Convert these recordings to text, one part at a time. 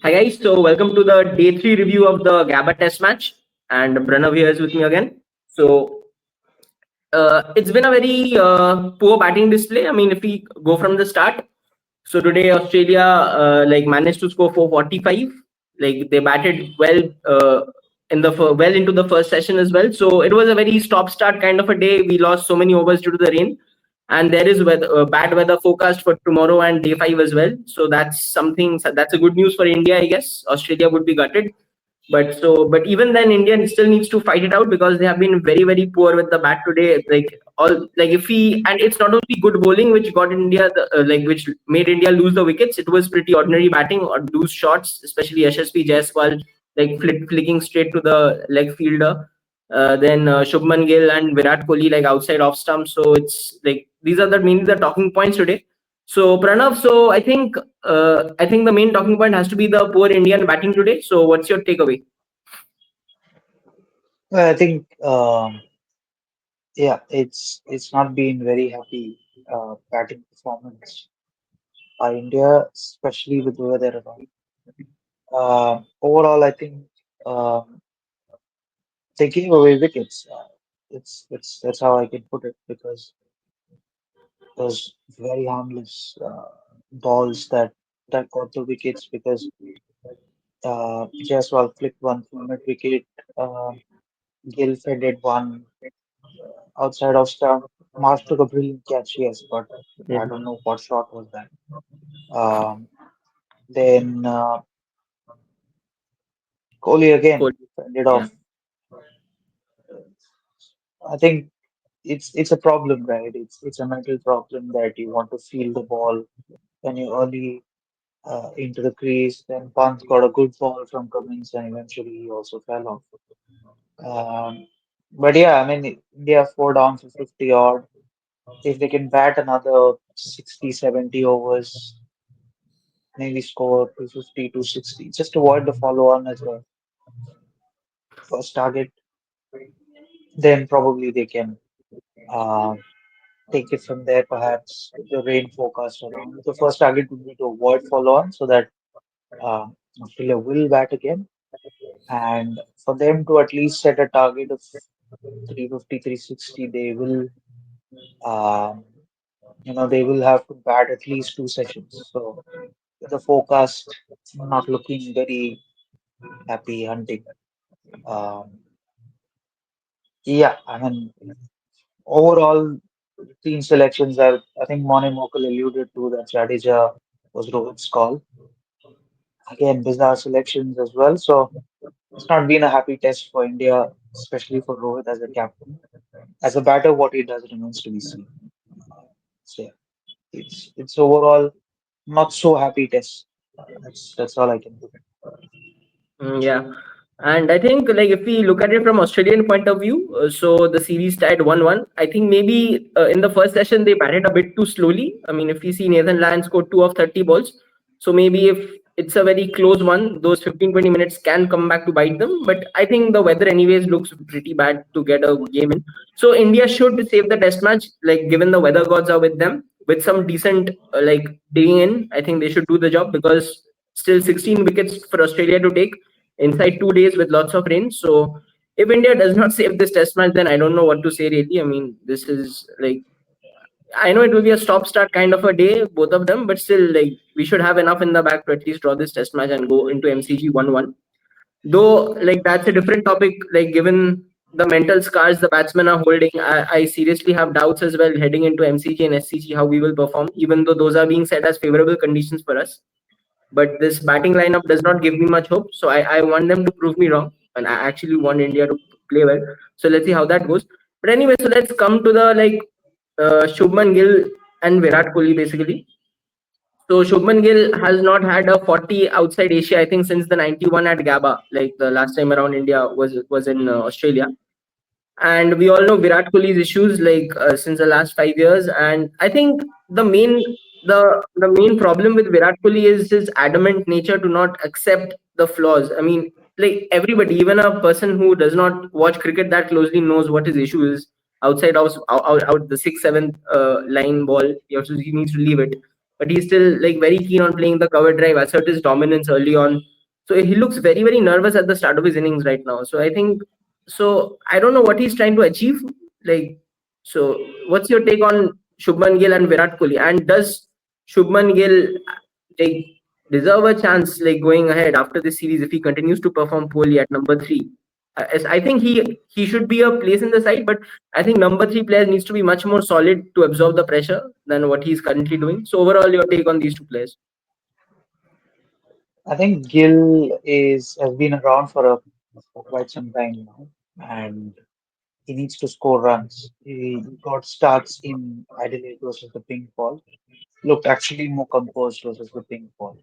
Hi guys, so welcome to the day 3 review of the Gabba test match, and Pranav here is with me again. So it's been a very poor batting display. I mean, if we go from the start, so today Australia managed to score 445. Like they batted well well into the first session as well. So it was a very stop start kind of a day. We lost so many overs due to the rain, and there is bad weather forecast for tomorrow and day 5 as well. So that's a good news for India, I guess. Australia would be gutted. But even then, India still needs to fight it out because they have been very very poor with the bat today. If we and it's not only good bowling which got India which made India lose the wickets. It was pretty ordinary batting or loose shots, especially SSP Jaiswal flicking straight to the leg fielder. Then Shubman Gill and Virat Kohli outside off stump. So it's these are mainly the talking points today. So Pranav, so I think the main talking point has to be the poor Indian batting today. So what's your takeaway? Well, I think yeah, it's not been very happy batting performance by India, especially with the weather around. Overall, I think they gave away wickets. That's how I can put it because those very harmless balls that got the wickets because Jaiswal flicked one from mid wicket, uh, Gill fended one outside of stump. Marsh took a brilliant catch, yes, but I Yeah. don't know what shot was that. Um, then Kohli Cool. again fended Yeah. off. I think it's a problem, right? It's a mental problem that you want to feel the ball when you're early into the crease. Then Pant got a good ball from Cummins, and eventually he also fell off. But yeah, I mean India four down for 50 odd. If they can bat another 60, 70 overs, maybe score 250, 260. Just avoid the follow on as a first target. Then probably they can uh, take it from there, perhaps with the rain forecast around. The first target would be to avoid follow on so that uh, Australia will bat again. And for them to at least set a target of 350, 360, they will, um, they will have to bat at least two sessions. So the forecast not looking very happy hunting. Um, yeah, I mean, overall, team selections, I think Mone Mokal alluded to that Jadeja was Rohit's call. Again, bizarre selections as well. So it's not been a happy test for India, especially for Rohit as a captain. As a batter, what he does remains to be seen. So yeah, it's overall not so happy test. That's all I can do. Yeah. And I think if we look at it from Australian point of view, so the series tied 1-1. I think maybe in the first session they batted a bit too slowly. I mean, if we see Nathan Lyon scored 2 of 30 balls, so maybe if it's a very close one, those 15-20 minutes can come back to bite them. But I think the weather anyways looks pretty bad to get a game in. So India should save the test match, given the weather gods are with them, with some decent digging in. I think they should do the job because still 16 wickets for Australia to take inside 2 days with lots of rain. So if India does not save this test match, then I don't know what to say really. I mean, this is I know it will be a stop start kind of a day, both of them, but still we should have enough in the back to at least draw this test match and go into MCG 1-1. Though that's a different topic. Given the mental scars the batsmen are holding, I seriously have doubts as well heading into MCG and SCG how we will perform, even though those are being set as favorable conditions for us. But this batting lineup does not give me much hope. So I want them to prove me wrong, and I actually want India to play well. So let's see how that goes. But anyway, so let's come to the Shubman Gill and Virat Kohli basically. So Shubman Gill has not had a 40 outside Asia, I think, since the 91 at Gabba. Like the last time around, India was in Australia, and we all know Virat Kohli's issues since the last 5 years. And I think the main problem with Virat Kohli is his adamant nature to not accept the flaws. I mean, everybody, even a person who does not watch cricket that closely, knows what his issue is. Outside out the sixth, seventh line ball, he needs to leave it. But he's still very keen on playing the cover drive, assert his dominance early on. So he looks very, very nervous at the start of his innings right now. So I think, so I don't know what he's trying to achieve. Like, so what's your take on Shubman Gill and Virat Kohli? And does Shubman Gill like deserve a chance like going ahead after this series if he continues to perform poorly at number three? As I think he should be a place in the side, but I think number three player needs to be much more solid to absorb the pressure than what he's currently doing. So overall, your take on these two players? I think Gill is has been around for quite some time now, and he needs to score runs. He got starts in Adelaide versus the pink ball. Looked actually more composed versus the pink ball,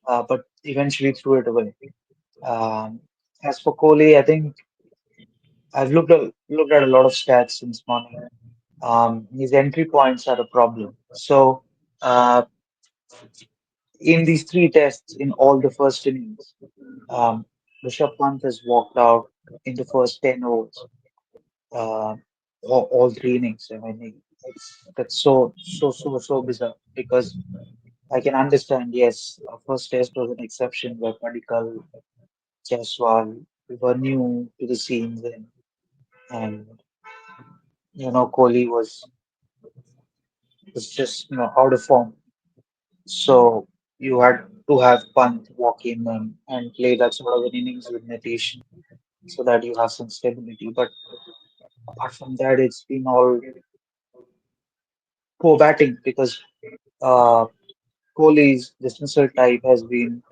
but eventually threw it away. Um, as for Kohli, I think I've looked at a lot of stats since morning. His entry points are a problem. So uh, in these three tests, in all the first innings, um, Rishabh Pant has walked out in the first 10 overs, uh, all three innings. I mean, that's so bizarre because I can understand, yes, our first test was an exception where Padikkal, Jaiswal, we were new to the scene then, and Kohli was just out of form. So you had to have Pant walk in and play that sort of an innings with Nitish so that you have some stability. But apart from that, it's been all poor batting because uh, Kohli's dismissal type has been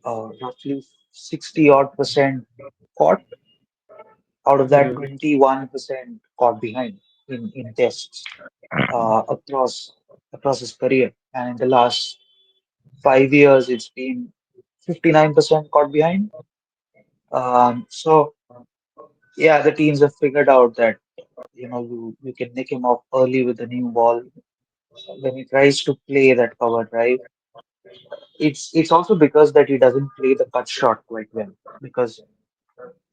roughly 60 odd percent caught. Out of that, Hmm. 21% caught behind in tests across his career. And in the last 5 years, it's been 59% caught behind. So yeah, the teams have figured out that you can nick him off early with the new ball when he tries to play that cover drive. It's also because that he doesn't play the cut shot quite well. Because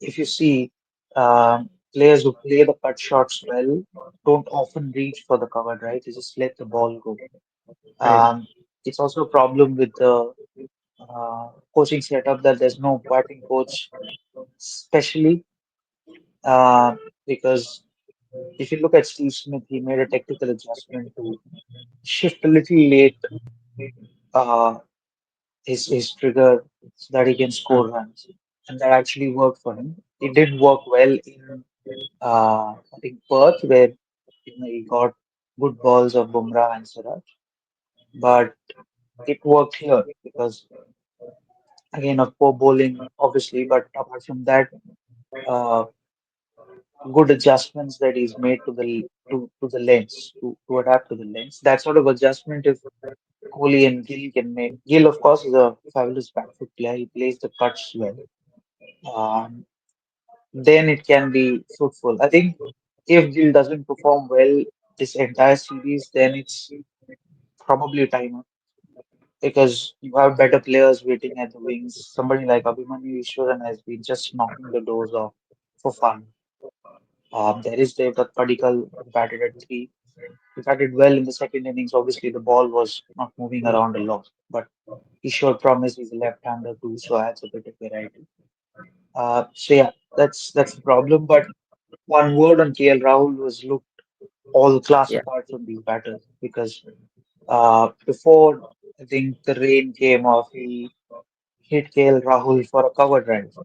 if you see, players who play the cut shots well don't often reach for the cover drive. They just let the ball go. Right. Um, it's also a problem with the coaching setup that there's no batting coach, especially uh, because if you look at Steve Smith, he made a technical adjustment to shift a little late uh, his trigger so that he can score Hmm. runs, and that actually worked for him. It did work well in I think Perth, where he got good balls of Bumrah and Siraj, but it worked here because again of poor bowling, obviously, but apart from that, uh, good adjustments that he's made to the lens to adapt to the lens. That sort of adjustment, if Kohli and Gill can make. Gill, of course, is a fabulous back foot player. He plays the cuts well. Um, then it can be fruitful. I think if Gill doesn't perform well this entire series, then it's probably a timer because you have better players waiting at the wings. Somebody like Abhimanyu Ishwaran has been just knocking the doors off for fun. There is Devdutt Padikkal who batted at three. He batted well in the second innings. Obviously, the ball was not moving around a lot, but he showed promise. He's a left-hander too, so adds a bit of variety. So yeah, that's the problem. But one word on KL Rahul was looked all class Yeah. apart from these batters because before I think the rain came off, he hit KL Rahul for a cover drive,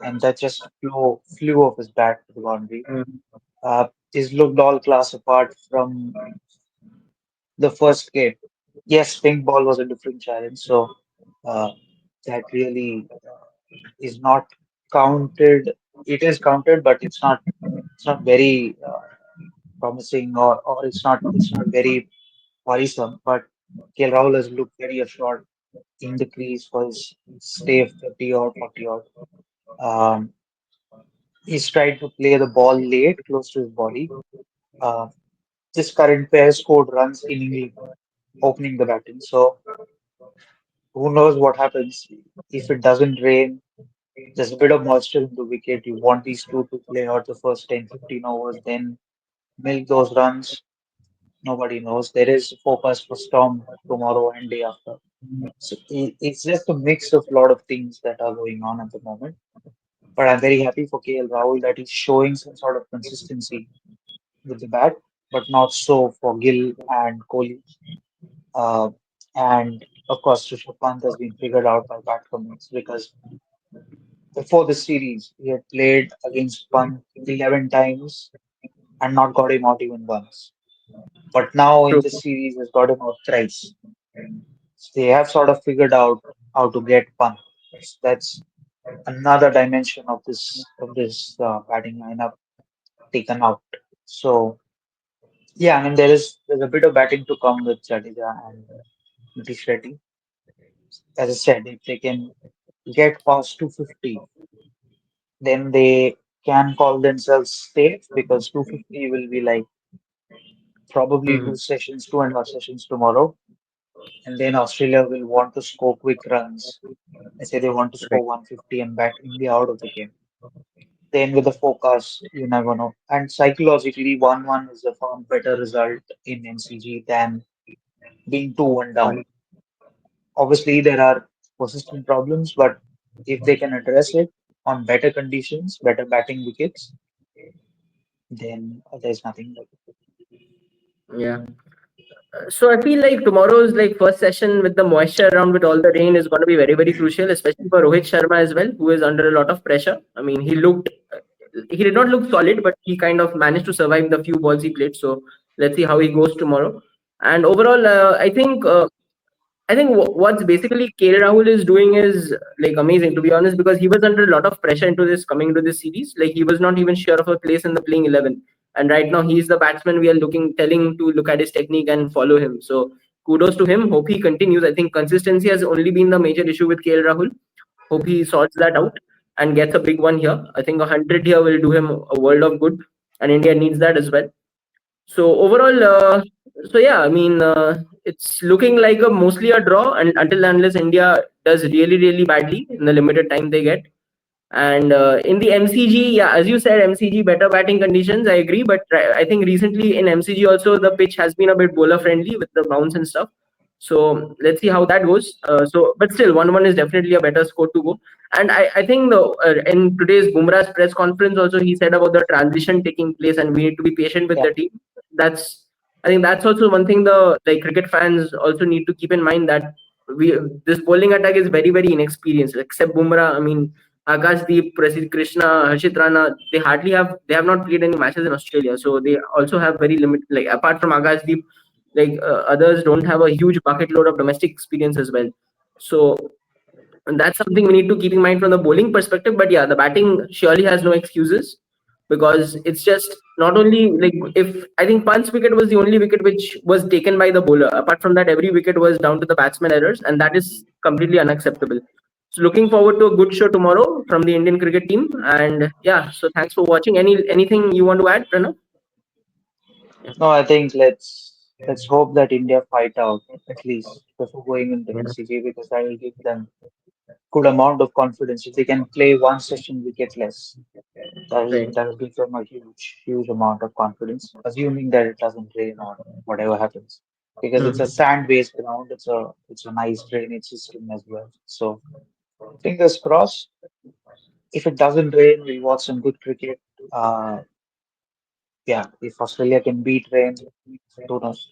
and that just flew off his bat to the boundary. Hmm. He's looked all class apart from the first game. Yes, pink ball was a different challenge, so uh, that really is not counted. It is counted, but it's not very promising or it's not very worrisome. But KL Rahul has looked very assured in the crease for his stay of 30 or 40 odd. Um, he's tried to play the ball late, close to his body. Uh, this current pair scored runs in England, opening the batting. So who knows what happens if it doesn't rain. There's a bit of moisture in the wicket. You want these two to play out the first 10, 15 overs, then milk those runs. Nobody knows. There is forecast for storm tomorrow and day after. So it's just a mix of a lot of things that are going on at the moment. But I'm very happy for KL Rahul that he's showing some sort of consistency with the bat, but not so for Gill and Kohli. Uh, and of course, Rishabh Pant has been figured out by batsmen because before the series, he had played against Pant 11 times and not got him out even once. But now in True. the series, has got him out thrice. So they have sort of figured out how to get Pant. So that's another dimension of this batting lineup taken out. So yeah, I mean there's a bit of batting to come with Jadeja and Nitish Reddy. As I said, if they can get past 250, then they can call themselves safe because 250 will be like probably Mhm. 2.5 sessions tomorrow. And then Australia will want to score quick runs. I say they want to Right. score 150 and bat India out of the game. Then with the forecast, you never know. And psychologically, 1-1 is a far better result in NCG than being 2-1 down. One. Obviously, there are persistent problems, but if they can address it on better conditions, better batting wickets, then there's nothing like Yeah. So I feel like tomorrow's like first session with the moisture around with all the rain is going to be very very crucial, especially for Rohit Sharma as well, who is under a lot of pressure. I mean, he did not look solid, but he kind of managed to survive the few balls he played. So let's see how he goes tomorrow. And overall, I think what's basically KL Rahul is doing is like amazing, to be honest, because he was under a lot of pressure into this coming into this series. Like he was not even sure of a place in the playing 11, and right now he's the batsman we are telling to look at his technique and follow him. So kudos to him. Hope he continues. I think consistency has only been the major issue with KL Rahul. Hope he sorts that out and gets a big one here. I think 100 here will do him a world of good, and India needs that as well. So overall, I mean, it's looking like a mostly a draw, and until and unless India does really really badly in the limited time they get. And in the MCG, yeah, as you said, MCG better batting conditions. I agree, but I think recently in MCG also the pitch has been a bit bowler friendly with the bounce and stuff. So let's see how that goes. But still, 1-1 is definitely a better score to go. And I think in today's Bumrah's press conference also he said about the transition taking place and we need to be patient with yeah. the team. That's I think that's also one thing the like cricket fans also need to keep in mind that we this bowling attack is very very inexperienced. Except Bumrah, I mean Akashdeep, Prasid Krishna, Harshit Rana, they have not played any matches in Australia, so they also have very limited. Like apart from Akashdeep, others don't have a huge bucket load of domestic experience as well. So and that's something we need to keep in mind from the bowling perspective. But yeah, the batting surely has no excuses because it's just not only like if I think Pant's wicket was the only wicket which was taken by the bowler. Apart from that, every wicket was down to the batsman errors, and that is completely unacceptable. So looking forward to a good show tomorrow from the Indian cricket team. And yeah, so thanks for watching. Anything you want to add, Pranav? Yeah, No, I think let's hope that India fight out at least before going into yeah, NCG because that will give them good amount of confidence. If they can play one session wicketless, right. that will give them a huge amount of confidence, assuming that it doesn't rain or whatever happens. Because it's a Mhm. sand-based ground, it's a nice drainage system as well. So fingers crossed. If it doesn't rain, we'll watch some good cricket. Uh, yeah, if Australia can beat rain, who knows?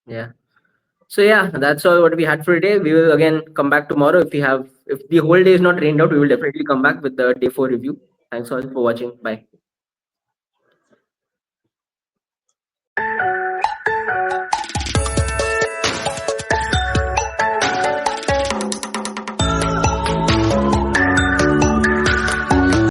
Yeah. So yeah, that's all what we had for today. We will again come back tomorrow if the whole day is not rained out. We will definitely come back with the day 4 review. Thanks all for watching. Bye.